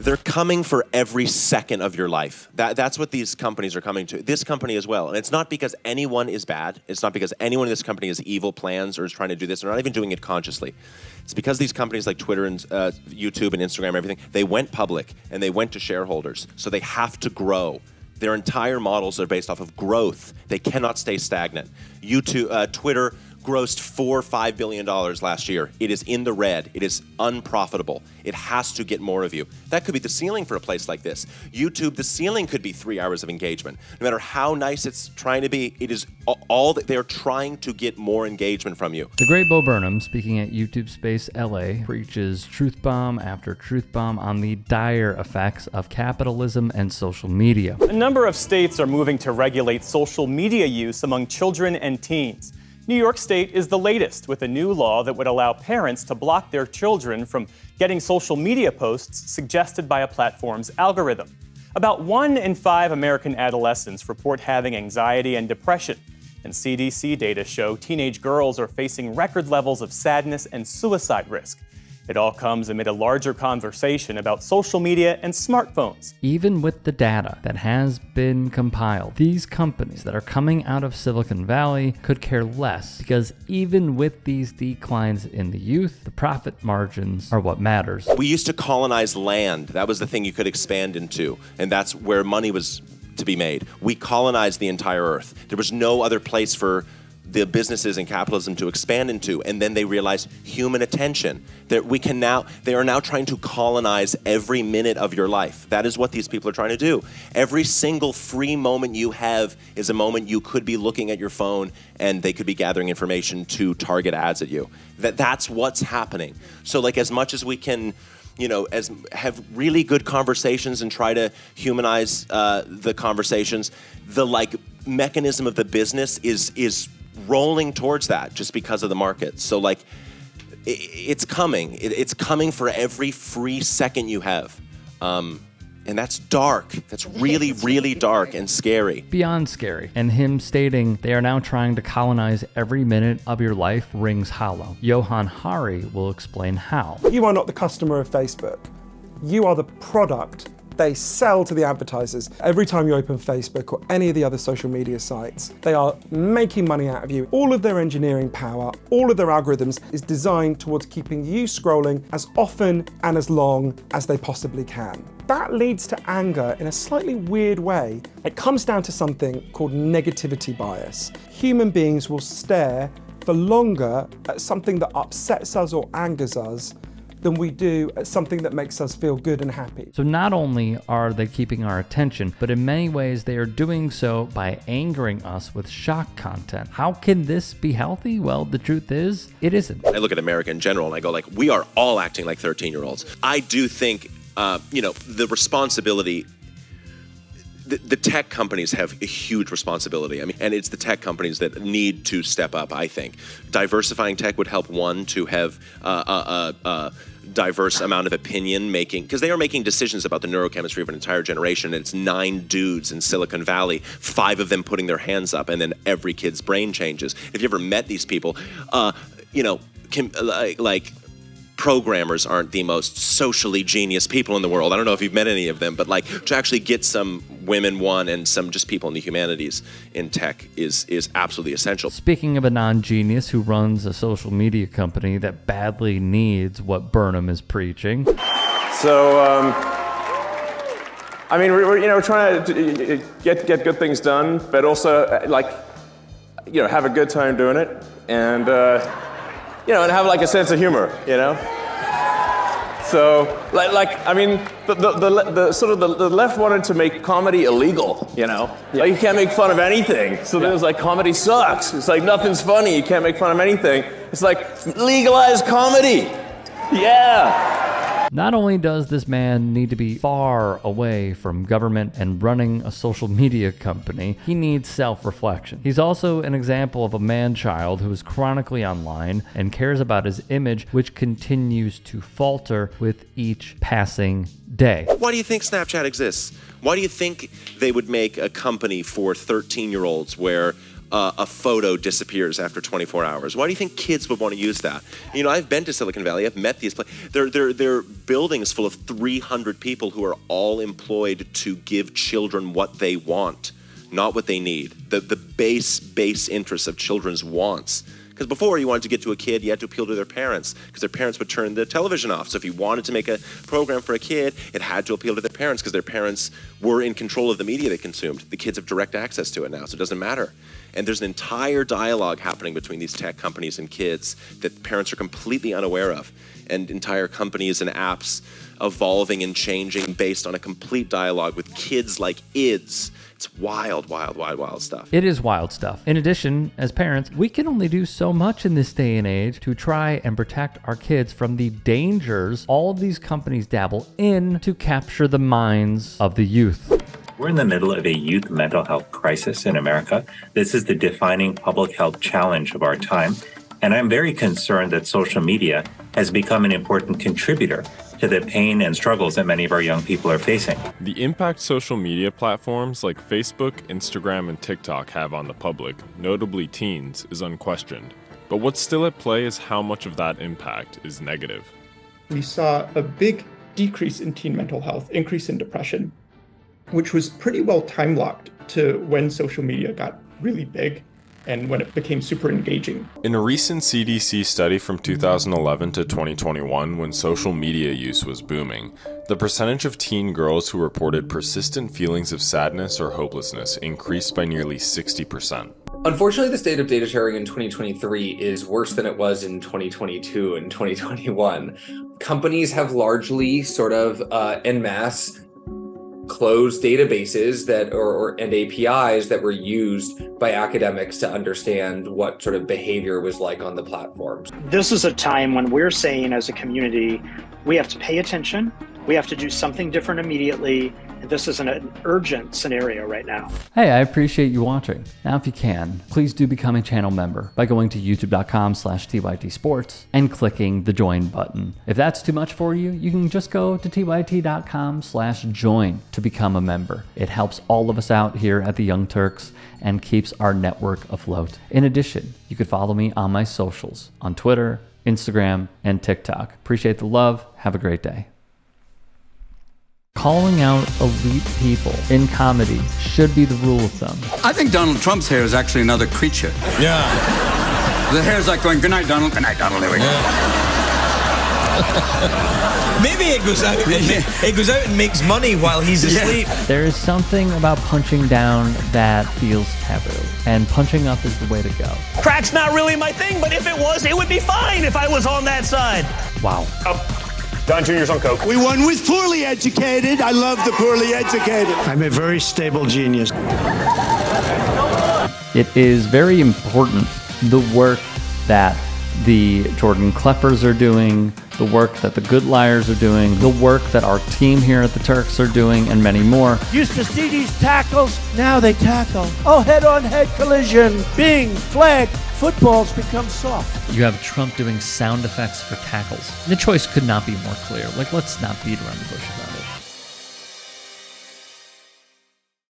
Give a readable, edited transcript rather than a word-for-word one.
They're coming for every second of your life. That's what these companies are coming to. This company as well. And it's not because anyone is bad. It's not because anyone in this company has evil plans or is trying to do this. They're not even doing it consciously. It's because these companies like Twitter and YouTube and Instagram and everything, they went public and they went to shareholders. So they have to grow. Their entire models are based off of growth. They cannot stay stagnant. Twitter grossed $4-5 billion last year. It is in the red. It is unprofitable. It has to get more of you. That could be the ceiling for a place like this. YouTube, the ceiling could be 3 hours of engagement. No matter how nice it's trying to be, it is all that they're trying to get more engagement from you. The great Bo Burnham, speaking at YouTube Space LA, preaches truth bomb after truth bomb on the dire effects of capitalism and social media. A number of states are moving to regulate social media use among children and teens. New York State is the latest, with a new law that would allow parents to block their children from getting social media posts suggested by a platform's algorithm. About 1 in 5 American adolescents report having anxiety and depression, and CDC data show teenage girls are facing record levels of sadness and suicide risk. It all comes amid a larger conversation about social media and smartphones. Even with the data that has been compiled, these companies that are coming out of Silicon Valley could care less, because even with these declines in the youth, the profit margins are what matters. We used to colonize land. That was the thing you could expand into, and that's where money was to be made. We colonized the entire earth. There was no other place for the businesses and capitalism to expand into, and then they realized human attention. They are now trying to colonize every minute of your life. That is what these people are trying to do. Every single free moment you have is a moment you could be looking at your phone and they could be gathering information to target ads at you. That's what's happening. So like, as much as we can, have really good conversations and try to humanize the conversations, the mechanism of the business is rolling towards that just because of the market. So it's coming. It's coming for every free second you have. And that's dark. That's really, really dark and scary. Beyond scary. And him stating they are now trying to colonize every minute of your life rings hollow. Johan Hari will explain how. You are not the customer of Facebook. You are the product they sell to the advertisers. Every time you open Facebook or any of the other social media sites, they are making money out of you. All of their engineering power, all of their algorithms is designed towards keeping you scrolling as often and as long as they possibly can. That leads to anger in a slightly weird way. It comes down to something called negativity bias. Human beings will stare for longer at something that upsets us or angers us than we do at something that makes us feel good and happy. So not only are they keeping our attention, but in many ways they are doing so by angering us with shock content. How can this be healthy? Well, the truth is, it isn't. I look at America in general and I go we are all acting like 13-year-olds. I do think, the responsibility, the tech companies have a huge responsibility. And it's the tech companies that need to step up, I think. Diversifying tech would help, one, to have a diverse amount of opinion making, because they are making decisions about the neurochemistry of an entire generation, and it's 9 dudes in Silicon Valley, 5 of them putting their hands up, and then every kid's brain changes. If you ever met these people, programmers aren't the most socially genius people in the world. I don't know if you've met any of them, but to actually get some women, and some just people in the humanities in tech is absolutely essential. Speaking of a non-genius who runs a social media company that badly needs what Burnham is preaching. So, we're trying to get good things done, but also have a good time doing it, and and have a sense of humor, So, the sort of the left wanted to make comedy illegal, Yeah. You can't make fun of anything. So then it was comedy sucks. It's nothing's funny. You can't make fun of anything. It's legalize comedy. Yeah. Not only does this man need to be far away from government and running a social media company, he needs self-reflection. He's also an example of a man-child who is chronically online and cares about his image, which continues to falter with each passing day. Why do you think Snapchat exists? Why do you think they would make a company for 13-year-olds where a photo disappears after 24 hours? Why do you think kids would want to use that? You know, I've been to Silicon Valley. I've met these places. They're buildings full of 300 people who are all employed to give children what they want, not what they need. The base interests of children's wants. Because before, you wanted to get to a kid, you had to appeal to their parents, because their parents would turn the television off. So if you wanted to make a program for a kid, it had to appeal to their parents, because their parents were in control of the media they consumed. The kids have direct access to it now, so it doesn't matter. And there's an entire dialogue happening between these tech companies and kids that parents are completely unaware of. And entire companies and apps evolving and changing based on a complete dialogue with kids like ids. It's wild, wild, wild, wild stuff. It is wild stuff. In addition, as parents, we can only do so much in this day and age to try and protect our kids from the dangers all of these companies dabble in to capture the minds of the youth. We're in the middle of a youth mental health crisis in America. This is the defining public health challenge of our time. And I'm very concerned that social media has become an important contributor to the pain and struggles that many of our young people are facing. The impact social media platforms like Facebook, Instagram, and TikTok have on the public, notably teens, is unquestioned. But what's still at play is how much of that impact is negative. We saw a big decrease in teen mental health, increase in depression, which was pretty well time-locked to when social media got really big and when it became super engaging. In a recent CDC study from 2011 to 2021, when social media use was booming, the percentage of teen girls who reported persistent feelings of sadness or hopelessness increased by nearly 60%. Unfortunately, the state of data sharing in 2023 is worse than it was in 2022 and 2021. Companies have largely sort of en masse closed databases that and APIs that were used by academics to understand what sort of behavior was like on the platforms. This is a time when we're saying as a community, we have to pay attention, we have to do something different immediately. This is an urgent scenario right now. Hey, I appreciate you watching. Now, if you can, please do become a channel member by going to youtube.com/TYTsports and clicking the join button. If that's too much for you, you can just go to tyt.com/join to become a member. It helps all of us out here at the Young Turks and keeps our network afloat. In addition, you could follow me on my socials on Twitter, Instagram, and TikTok. Appreciate the love. Have a great day. Calling out elite people in comedy should be the rule of thumb. I think Donald Trump's hair is actually another creature. Yeah. The hair's like going, good night, Donald. Good night, Donald. There we go. Maybe it goes out. It goes out and makes money while he's asleep. There is something about punching down that feels taboo, and punching up is the way to go. Crack's not really my thing, but if it was, it would be fine if I was on that side. Wow. Don Jr.'s on coke. We won with poorly educated. I love the poorly educated. I'm a very stable genius. It is very important, the work that the Jordan Kleppers are doing, the work that the Good Liars are doing, the work that our team here at the Turks are doing, and many more. Used to see these tackles, now they tackle. Oh, head-on-head collision, bing, flag. Football's become soft. You have Trump doing sound effects for tackles. The choice could not be more clear. Like, let's not beat around the bush about it.